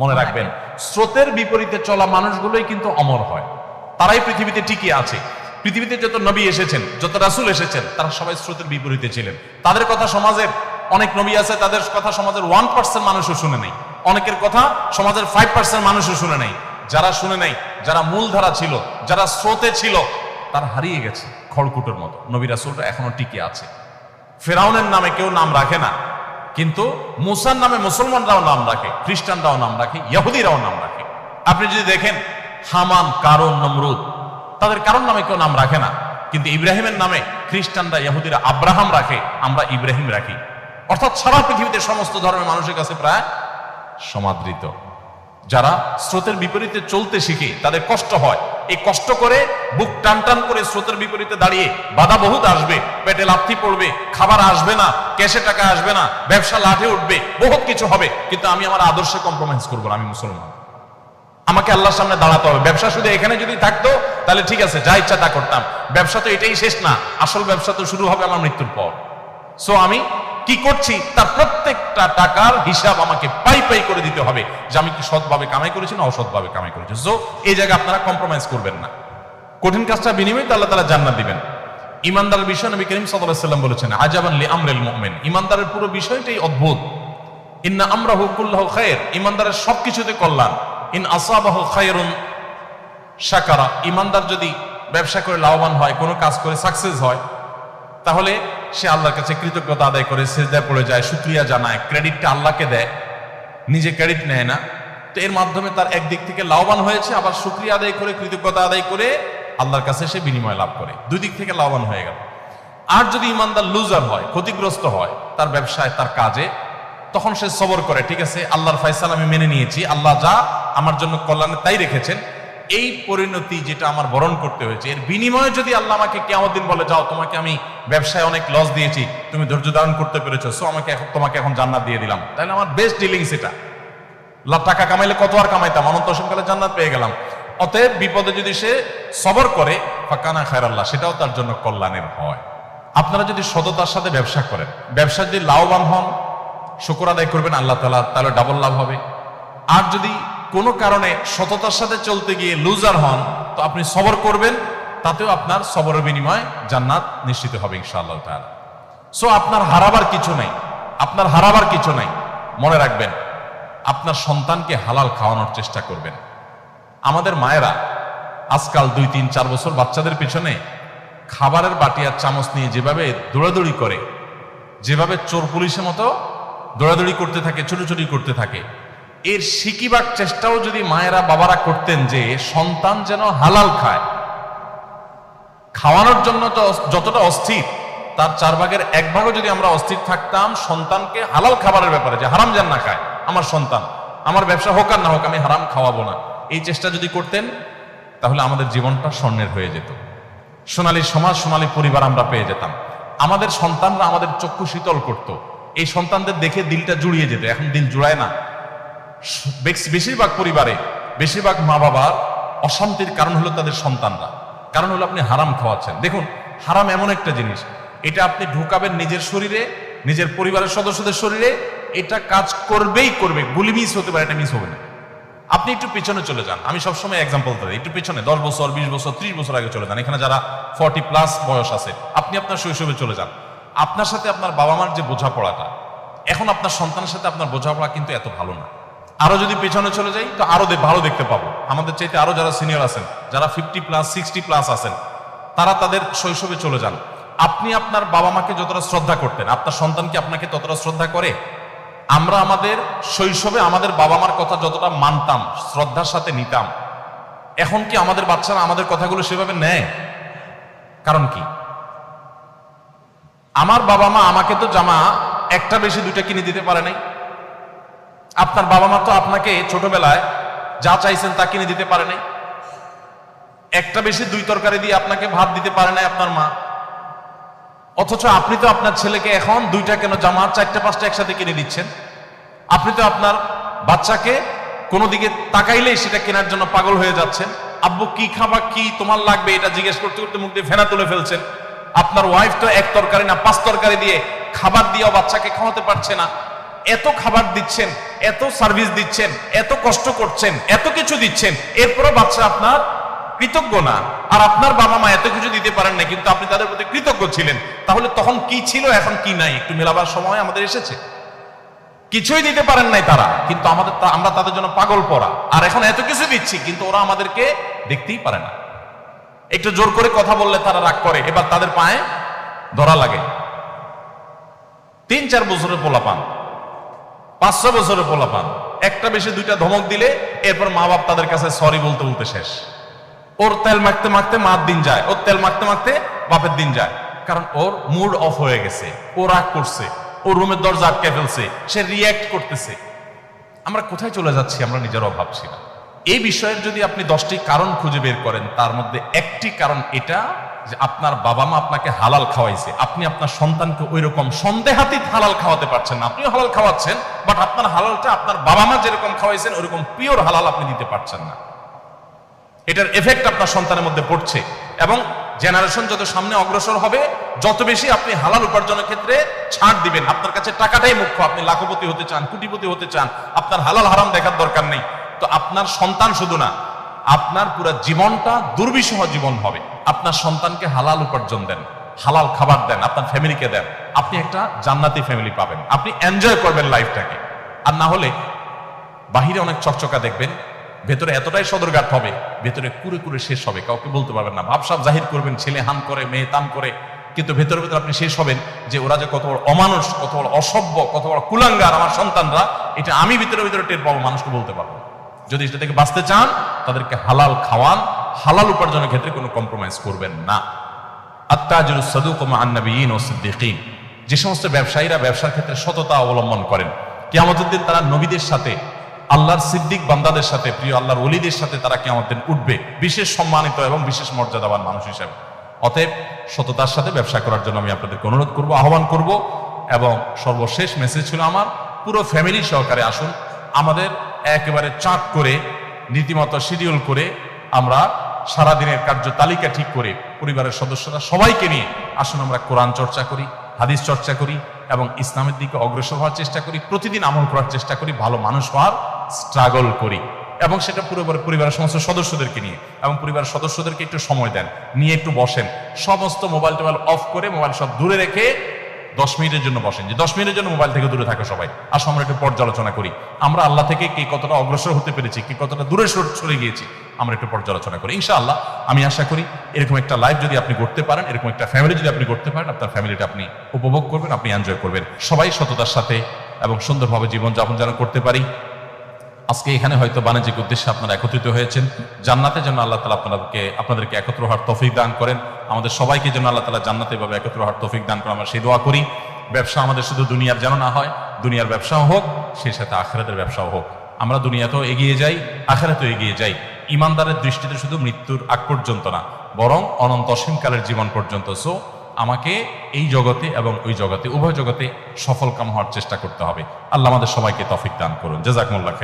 মনে রাখবেন, স্রোতের বিপরীতে চলা মানুষগুলোই কিন্তু অমর হয়, তারাই পৃথিবীতে টিকে আছে। পৃথিবীতে যত নবী এসেছেন, যত রাসূল এসেছেন, তারা সবাই স্রোতের বিপরীতে ছিলেন। তাদের কথা সমাজের অনেক নবী আছে, তাদের কথা সমাজের 1% মানুষও শুনে নাই, অনেকের কথা সমাজের 5% মানুষও শুনে নাই। যারা শুনে নাই, যারা মূলধারা ছিল, যারা স্রোতে ছিল, তারা হারিয়ে গেছে খড়কুটোর মতো। নবী রাসূলরা এখনো টিকে আছে। ফেরাউনের নামে কেউ নাম রাখে না, কিন্তু মুসার নামে মুসলমানরাও নাম রাখে, খ্রিস্টানরাও নাম রাখে, ইহুদিরাও নাম রাখে। আপনি যদি দেখেন হামান, কারুন, নমরুদ, তাদের কারোর নামে কেউ নাম রাখে না, কিন্তু ইব্রাহিমের নামে খ্রিস্টানরা, ইহুদিরা আব্রাহাম রাখে, আমরা ইব্রাহিম রাখি। অর্থাৎ সারা পৃথিবীতে সমস্ত ধর্মের মানুষের কাছে প্রায় সমাদৃত। যারা স্রোতের বিপরীতে চলতে শিখে তাদের কষ্ট হয়, এই কষ্ট করে বুক টান টান করে স্রোতের বিপরীতে দাঁড়িয়ে বাধা বহুত আসবে, পেটে লাথি পড়বে, খাবার আসবে না, ক্যাশে টাকা আসবে না, ব্যবসা লাঠে উঠবে, বহুত কিছু হবে, কিন্তু আমি আমার আদর্শে কম্প্রোমাইজ করবো না। আমি মুসলমান, আমাকে আল্লাহর সামনে দাঁড়াতে হবে। ব্যবসা শুধু এখানে যদি থাকতো তাহলে ঠিক আছে, যা ইচ্ছা তা করতাম। ব্যবসা তো এটাই শেষ না, আসল ব্যবসা তো শুরু হবে আমার মৃত্যুর পর। সো আমি কি করছি তার প্রত্যেকটা টাকার হিসাব আমাকে পাই পাই করে দিতে হবে, যে আমি কি সৎভাবে কামাই করেছি না অসৎভাবে কামাই করেছি। সো এই জায়গায় আপনারা কম্প্রোমাইজ করবেন না। কঠিন কাজটা বিনিময়ে তো আল্লাহ তাআলা জান্নাত দিবেন। ইমানদারের বিষয় নবী করিম সাল্লাল্লাহু আলাইহি ওয়াসাল্লাম বলেছেন, আজাবান লি আমরিল মুমিন, ইমানদারের পুরো বিষয়টাই অদ্ভুত। ইন্না আমরাহু কুল্লুহু খায়র, ইমানদারের সবকিছুতে কল্যাণ। ইন আসাবাহু খায়রুন শাকারা, ইমানদার যদি ব্যবসা করে লাভবান হয়, কোনো কাজ করে সাকসেস হয়, তাহলে সে আল্লাহর কাছে কৃতজ্ঞতা আদায় করে সিজদায় পড়ে যায়, শুকরিয়া জানায়, ক্রেডিটটা আল্লাহকে দেয়, নিজে ক্রেডিট নেয় না। তো এর মাধ্যমে তার একদিক থেকে লাভবান হয়েছে, আবার শুকরিয়া আদায় করে, কৃতজ্ঞতা আদায় করে আল্লাহর কাছে সে বিনিময় লাভ করে, দুই দিক থেকে লাভবান হয়ে গেল। আর যদি ইমানদার লুজার হয়, ক্ষতিগ্রস্ত হয় তার ব্যবসায়, তার কাজে, তখন সে সবর করে, ঠিক আছে আল্লাহর ফয়সালা আমি মেনে নিয়েছি, আল্লাহ যা আমার জন্য কল্যাণে তাই রেখেছেন, এই পরিণতি যেটা আমার বরণ করতে হয়েছে, এর বিনিময়ে যদি আল্লাহ আমাকে কিয়ামত দিন বলে, যাও তোমাকে আমি ব্যবসায় অনেক লস দিয়েছি, তুমি ধৈর্য ধারণ করতে পেরেছো, সো তোমাকে এখন জান্নাত দিয়ে দিলাম, তাহলে আমার বেস্ট ডিলিংস এটা। লাখ টাকা কামাইলে কত আর কামাইতাম, অনন্ত অসীমকালে জান্নাত পেয়ে গেলাম। অতএব বিপদে যদি সে সবর করে, ফাকানা খায়রাল্লাহ, সেটাও তার জন্য কল্যাণের হয়। আপনারা যদি সততার সাথে ব্যবসা করেন, ব্যবসা যদি লাভবান হন, শুকর আদায় করবেন আল্লাহ তাআলা, তাহলে ডাবল লাভ হবে। আর যদি কোনো কারণে সততার সাথে চলতে গিয়ে লুজার হন, তো আপনি সবর করবেন, তাতেও আপনার সবরের বিনিময় জান্নাত নিশ্চিত হবে ইনশাআল্লাহ তাআলা। সো আপনার হারাবার কিছু নাই, আপনার হারাবার কিছু নাই। মনে রাখবেন, আপনার সন্তানকে হালাল খাওয়ানোর চেষ্টা করবেন। আমাদের মায়েরা আজকাল 2, 3, 4 বছর বাচ্চাদের পিছনে খাবারের বাটি আর চামচ নিয়ে যেভাবে দৌড়াদৌড়ি করে, যেভাবে চোর পুলিশের মতো দৌড়াদৌড়ি করতে থাকে, ছুটোছুটি করতে থাকে, এর শিকিবার চেষ্টাও যদি মায়েরা বাবারা করতেন, যে সন্তান যেন হালাল খায়, খাওয়ানোর জন্য তো যতটা অস্থির, তার 4 ভাগের 1 ভাগও যদি আমরা অস্থির থাকতাম সন্তানকে হালাল খাবারের ব্যাপারে, যে হারাম যেন না খায় আমার সন্তান, আমার ব্যবসা হোক আর না হোক আমি হারাম খাওয়াবো না, এই চেষ্টা যদি করতেন, তাহলে আমাদের জীবনটা স্বর্ণের হয়ে যেত, সোনালী সমাজ, সোনালী পরিবার আমরা পেয়ে যেতাম। আমাদের সন্তানরা আমাদের চক্ষু শীতল করত, এই সন্তানদের দেখে দিলটা জুড়িয়ে যেত। এখন দিল জুড়ায় না। বেশিরভাগ পরিবারে, বেশিরভাগ মা বাবার অশান্তির কারণ হলো তাদের সন্তানরা, কারণ হলো আপনি হারাম খাওয়াচ্ছেন। দেখুন, হারাম এমন একটা জিনিস, এটা আপনি ঢুকাবেন নিজের শরীরে, নিজের পরিবারের সদস্যদের শরীরে, এটা কাজ করবেই করবে, গুলি মিস হতে পারে, এটা মিস হবে না। আপনি একটু পিছনে চলে যান, আমি সবসময় এক্সাম্পল দিই, একটু পিছনে 10 বছর, 20 বছর, 30 বছর আগে চলে যান। এখানে যারা 40+ বয়স আছে, আপনি আপনার শৈশবে চলে যান। আপনার সাথে আপনার বাবা মার যে বোঝাপড়াটা, এখন আপনার সন্তানের সাথে আপনার বোঝাপড়া কিন্তু এত ভালো না। আরো যদি পেছনে চলে যাই, তো আরো ভালো দেখতে পাবো। আমাদের চাইতে আরো যারা সিনিয়র আছেন, যারা 50+, 60+ আছেন, তারা তাদের শৈশবে চলে যান। আপনি আপনার বাবা মাকে যতটা শ্রদ্ধা করতেন, আপনার সন্তানকে আপনাকে ততটা শ্রদ্ধা করে? আমরা আমাদের শৈশবে আমাদের বাবা মার কথা যতটা মানতাম, শ্রদ্ধার সাথে নিতাম, এখন কি আমাদের বাচ্চারা আমাদের কথাগুলো সেভাবে নেয়? কারণ কি? আমার বাবা মা আমাকে তো জামা একটা বেশি 2টা কিনে দিতে পারে নাই। আপনার বাবা মা তো আপনাকে ছোটবেলায় যা চাইছেন তা কিনে দিতে পারে নাই। একটা বেশি 2 তরকারি দিয়ে আপনাকে ভাত দিতে পারে নাই আপনার মা। অথচ আপনি তো আপনার ছেলেকে এখন 2টা কেন জামা, 4টে 5টা একসাথে কিনে দিচ্ছেন। আপনি তো আপনার বাচ্চাকে কোনো দিকে তাকাইলেই সেটা কেনার জন্য পাগল হয়ে যাচ্ছেন। আব্বু কি খাবা, কি তোমার লাগবে, এটা জিজ্ঞেস করতে করতে মুখ দিয়ে ফেনা তুলে ফেলছেন। আপনার ওয়াইফ তো 1 তরকারি না 5 তরকারি দিয়ে খাবার দিয়েও বাচ্চাকে খাওয়াতে পারছে না। এত খাবার দিচ্ছেন, এত সার্ভিস দিচ্ছেন, এত কষ্ট করছেন, এত কিছু দিচ্ছেন, এরপরও বাচ্চা আপনার কৃতজ্ঞ না, আর আপনার বাবা মা এত কিছু দিতে পারেন না কিন্তু আপনি তাদের প্রতি কৃতজ্ঞ ছিলেন, তাহলে তখন কি ছিল এখন কি নাই একটু মেলাবার সময় আমাদের এসেছে। কিছুই দিতে পারেন নাই তারা, কিন্তু আমরা তাদের জন্য পাগল পড়া, আর এখন এত কিছু দিচ্ছি কিন্তু ওরা আমাদেরকে দেখতেই পারে না। একটু জোর করে কথা বললে তারা রাগ করে, এবার তাদের পায়ে ধরা লাগে। 3-4 বছরের পোলাপান, 5-6 বছরের পোলাপান, একটা বেশি দুইটা ধমক দিলে এরপর মা বাপ তাদের কাছে সরি বলতে বলতে শেষ। ওর তেল মাখতে মাখতে মার দিন যায়, ওর তেল মাখতে মাখতে বাপের দিন যায়, কারণ ওর মুড অফ হয়ে গেছে, ও রাগ করছে, ও রুমের দরজা আটকে ফেলছে, সে রিয়্যাক্ট করতেছে। আমরা কোথায় চলে যাচ্ছি আমরা নিজেরাও ভাবছি না। এই বিষয়ের যদি আপনি 10টি কারণ খুঁজে বের করেন, তার মধ্যে একটি কারণ এটা যে আপনার বাবা মা আপনাকে হালাল খাওয়াইছে, আপনি আপনার সন্তানকে ওই রকম সন্দেহাতীত হালাল খাওয়াতে পারছেন না। আপনিও হালাল খাওয়াচ্ছেন, বাট আপনার হালালটা আপনার বাবা মা যেরকম খাওয়াইছেন ওইরকম পিওর হালাল আপনি দিতে পারছেন না। এটার এফেক্ট আপনার সন্তানের মধ্যে পড়ছে, এবং জেনারেশন যত সামনে অগ্রসর হবে যত বেশি আপনি হালাল উপার্জনের ক্ষেত্রে ছাড় দিবেন। আপনার কাছে টাকাটাই মুখ্য, আপনি লাখপতি হতে চান, কোটিপতি হতে চান, আপনার হালাল হারাম দেখার দরকার নেই। তো আপনার সন্তান শুধু না, আপনার পুরো জীবনটা দুর্বিষহ জীবন হবে। আপনার সন্তানকে হালাল উপার্জন দেন, হালাল খাবার দেন, আপনার ফ্যামিলিকে দেন, আপনি একটা জান্নাতি ফ্যামিলি পাবেন, আপনি এনজয় করবেন লাইফটাকে। আর না হলে বাহিরে অনেক চকচকা দেখবেন, ভেতরে এতটাই সদরঘাট হবে, ভেতরে কুরে কুরে শেষ হবে, কাউকে বলতে পারবেন না। ভাবসাব জাহির করবেন, ছেলে হান করে, মেয়ে তান করে, কিন্তু ভেতরে ভেতরে আপনি শেষ হবেন যে ওরা যে কত বড় অমানুষ, কত বড় অসভ্য, কত বড় কুলাঙ্গার আমার সন্তানরা, এটা আমি ভিতরে ভিতরে টের পাবো, মানুষকে বলতে পারবো। যদি এটা থেকে বাঁচতে চান তাদেরকে হালাল খাওয়ান, হালাল উপার্জনের ক্ষেত্রে কোনো কম্প্রোমাইজ করবেন না। আত-তাজিরুস সাদুকু মা'আন নাবিয়্যিন ওয়াস সিদ্দীকিন, যে সমস্ত ব্যবসায়ীরা ব্যবসার ক্ষেত্রে সততা অবলম্বন করেন, কিয়ামতের দিন তারা নবীদের সাথে, আল্লাহর সিদ্দিক বান্দাদের সাথে, প্রিয় আল্লাহর ওলিদের সাথে তারা কিয়ামতের দিন উঠবে বিশেষ সম্মানিত এবং বিশেষ মর্যাদাবান মানুষ হিসেবে। অতএব সততার সাথে ব্যবসা করার জন্য আমি আপনাদেরকে অনুরোধ করব, আহ্বান করব। এবং সর্বশেষ মেসেজ ছিল আমার, পুরো ফ্যামিলি সহকারে আসুন, আমাদের একেবারে চার্ট করে নীতিমতো শিডিউল করে আমরা সারাদিনের কার্য তালিকা ঠিক করে পরিবারের সদস্যরা সবাইকে নিয়ে আসুন আমরা কোরআন চর্চা করি, হাদিস চর্চা করি এবং ইসলামের দিকে অগ্রসর হওয়ার চেষ্টা করি, প্রতিদিন আমল করার চেষ্টা করি, ভালো মানুষ হওয়ার স্ট্রাগল করি। এবং সেটা পুরো পরিবারের সমস্ত সদস্যদেরকে নিয়ে, এবং পরিবারের সদস্যদেরকে একটু সময় দেন, নিয়ে একটু বসেন, সমস্ত মোবাইল টোবাইল অফ করে, মোবাইল সব দূরে রেখে 10 মিনিটের জন্য বসেন, যে 10 মিনিটের জন্য মোবাইল থেকে দূরে থাকো সবাই। আসো আমরা একটু পর্যালোচনা করি, আমরা আল্লাহ থেকে কে কতটা অগ্রসর হতে পেরেছি, কে কতটা দূরে সরে গিয়েছি, আমরা একটু পর্যালোচনা করি। ইনশাআল্লাহ আমি আশা করি এরকম একটা লাইফ যদি আপনি করতে পারেন, এরকম একটা ফ্যামিলি যদি আপনি করতে পারেন, আপনার ফ্যামিলিটা আপনি উপভোগ করবেন, আপনি এনজয় করবেন। সবাই সততার সাথে এবং সুন্দরভাবে জীবনযাপন যেন করতে পারি। আজকে এখানে হয়তো বাণিজ্যিক উদ্দেশ্যে আপনারা একত্রিত হয়েছেন, জান্নাতের জন্য আল্লাহ তাআলা আপনাদেরকে একত্র হওয়ার তৌফিক দান করেন, আমাদের সবাইকে যেন আল্লাহ তাআলা জান্নাতে ভাবে একত্র হওয়ার তৌফিক দান করেন, আমরা সেই দোয়া করি। ব্যবসা আমাদের শুধু দুনিয়ার যেন না হয়, দুনিয়ার ব্যবসাও হোক, সেই সাথে আখিরাতের ব্যবসাও হোক। আমরা দুনিয়াতেও এগিয়ে যাই, আখিরাতেও এগিয়ে যাই। ইমানদারের দৃষ্টিতে শুধু মৃত্যুর আগ পর্যন্ত না, বরং অনন্ত অসীমকালের জীবন পর্যন্ত। সো আমাকে এই জগতে এবং ওই জগতে, উভয় জগতে সফল কাম হওয়ার চেষ্টা করতে হবে। আল্লাহ আমাদের সবাইকে তৌফিক দান করুন। জাযাকুমুল্লাহ খাইর।